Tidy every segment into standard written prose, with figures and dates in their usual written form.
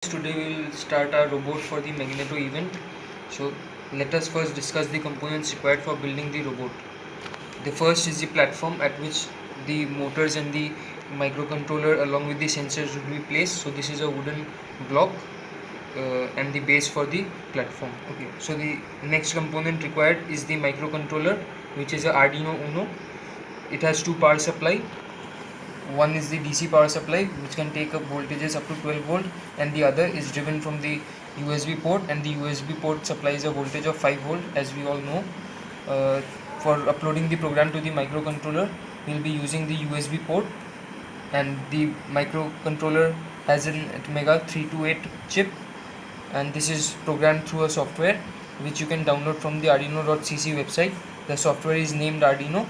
Today we will start our robot for the Magneto event. So let us first discuss the components required for building the robot. The first is the platform at which the motors and the microcontroller along with the sensors will be placed. So this is a wooden block and the base for the platform. Okay, so the next component required is the microcontroller, which is a Arduino Uno. It has two power supply. One is the DC power supply, which can take up voltages up to 12 volt, and the other is driven from the USB port, and the USB port supplies a voltage of 5 volt, as we all know. uh, for uploading the program to the microcontroller, we will be using the USB port, and the microcontroller has an Atmega 328 chip, and this is programmed through a software which you can download from the arduino.cc website. The software is named Arduino,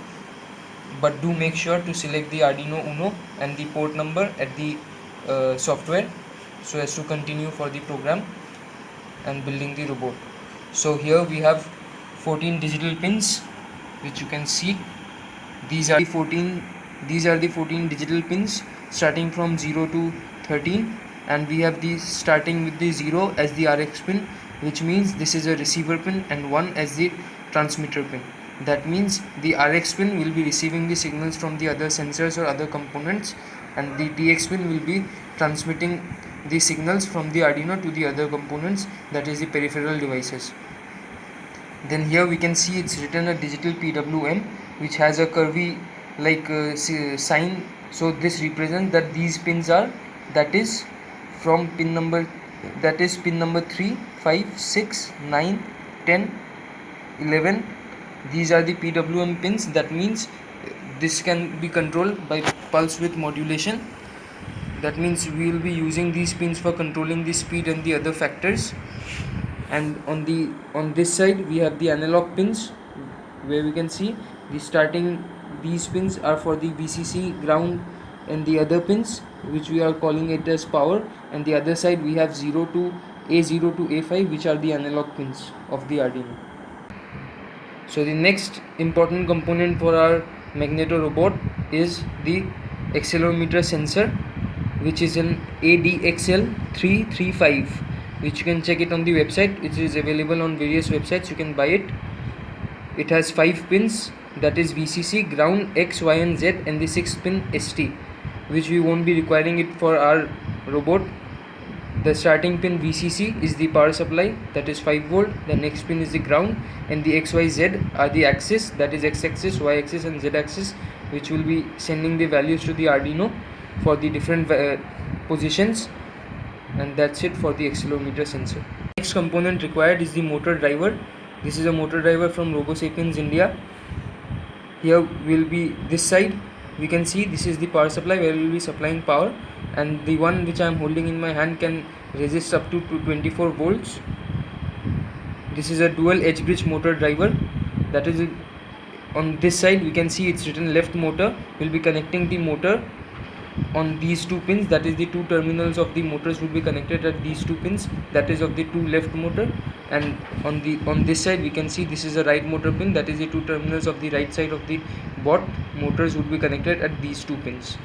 but do make sure to select the Arduino Uno and the port number at the software so as to continue for the program and building the robot. So here we have 14 digital pins, which you can see. These are the 14 digital pins starting from 0 to 13, and we have these starting with the 0 as the RX pin, which means this is a receiver pin, and 1 as the transmitter pin. That means the RX pin will be receiving the signals from the other sensors or other components, and the TX pin will be transmitting the signals from the Arduino to the other components, that is the peripheral devices. Then here we can see it's written a digital PWM, which has a curvy sign. So this represents that these pins are, that is from pin number 3, 5, 6, 9, 10, 11. These are the PWM pins. That means this can be controlled by pulse width modulation. That means we will be using these pins for controlling the speed and the other factors. And on this side we have the analog pins, where we can see these pins are for the VCC, ground, and the other pins, which we are calling it as power. And the other side we have A0 to A5, which are the analog pins of the Arduino. So the next important component for our Magneto robot is the accelerometer sensor, which is an ADXL335, which you can check it on the website. It is available on various websites, you can buy it. It has 5 pins, that is VCC, ground, X, Y and Z, and the 6th pin ST, which we won't be requiring it for our robot. The starting pin VCC is the power supply, that is 5 volt. The next pin is the ground, and the XYZ are the axis, that is X axis, Y axis and Z axis, which will be sending the values to the Arduino for the different positions. And that's it for the accelerometer sensor. Next component required is the motor driver. This is a motor driver from RoboSapiens India. Here will be this side, we can see this is the power supply where we will be supplying power, and the one which I am holding in my hand can resist up to 24 volts. This is a dual edge bridge motor driver. That is it. On this side we can see it's written left motor. Will be connecting the motor on these 2 pins, that is the 2 terminals of the motors will be connected at these 2 pins, that is of the 2 left motor. And on this side we can see this is a right motor pin, that is the 2 terminals of the right side of the bot motors would be connected at these 2 pins.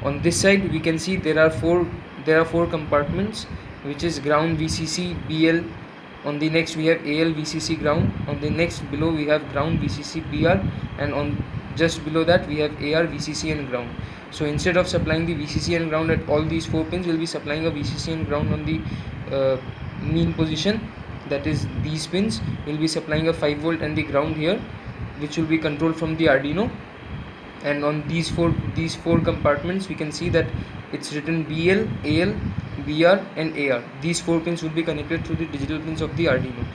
On this side we can see there are four compartments, which is ground, VCC, BL. On the next we have AL, VCC, ground. On the next below we have ground, VCC, BR, and on just below that we have AR, VCC and ground. So instead of supplying the VCC and ground at all these 4 pins, we will be supplying a VCC and ground on the mean position, that is these pins. We will be supplying a 5 volt and the ground here, which will be controlled from the Arduino. And on these four compartments we can see that it's written BL, AL, BR and AR. These 4 pins will be connected through the digital pins of the Arduino.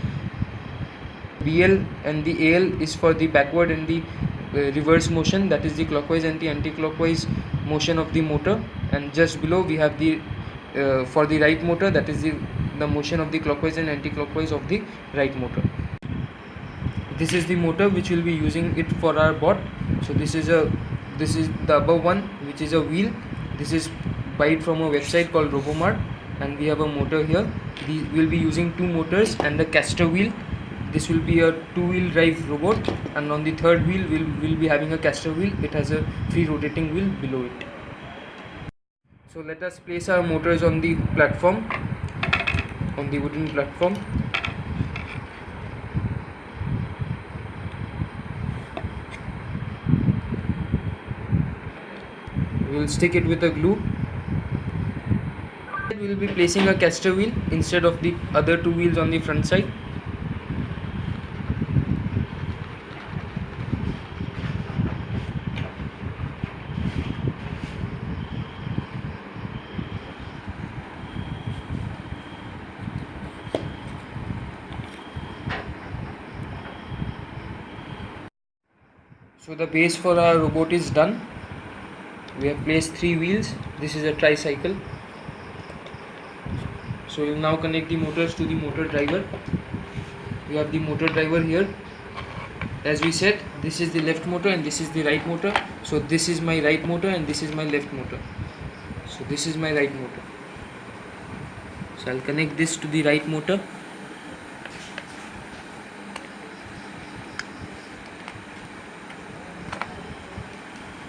BL and the AL is for the backward and the reverse motion, that is the clockwise and the anti-clockwise motion of the motor. And just below we have the for the right motor, that is the motion of the clockwise and anti-clockwise of the right motor. This is the motor which will be using it for our bot. So this is the above one, which is a wheel. This is buy it from a website called Robomart, and we have a motor here. We will be using 2 motors and a caster wheel. This will be a 2-wheel drive robot, and on the 3rd wheel we'll be having a caster wheel. It has a free rotating wheel below it. So let us place our motors on the platform. on the wooden platform. We will stick it with a glue. We will be placing a caster wheel instead of the other two wheels on the front side. So the base for our robot is done. We have placed 3 wheels. This is a tricycle. So we will now connect the motors to the motor driver. We have the motor driver here. As we said, this is the left motor and this is the right motor. So this is my right motor and this is my left motor. So this is my right motor. So I'll connect this to the right motor.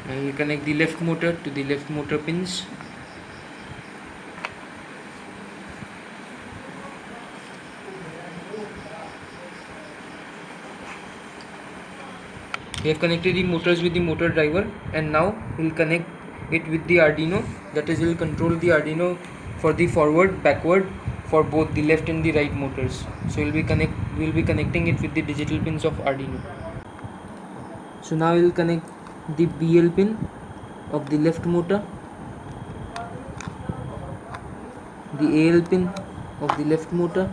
And we'll connect the left motor to the left motor pins. We have connected the motors with the motor driver, and now we'll connect it with the Arduino. That is, we'll control the Arduino for the forward, backward, for both the left and the right motors. So we'll be connecting it with the digital pins of Arduino. So now we'll connect the BL pin of the left motor, the AL pin of the left motor,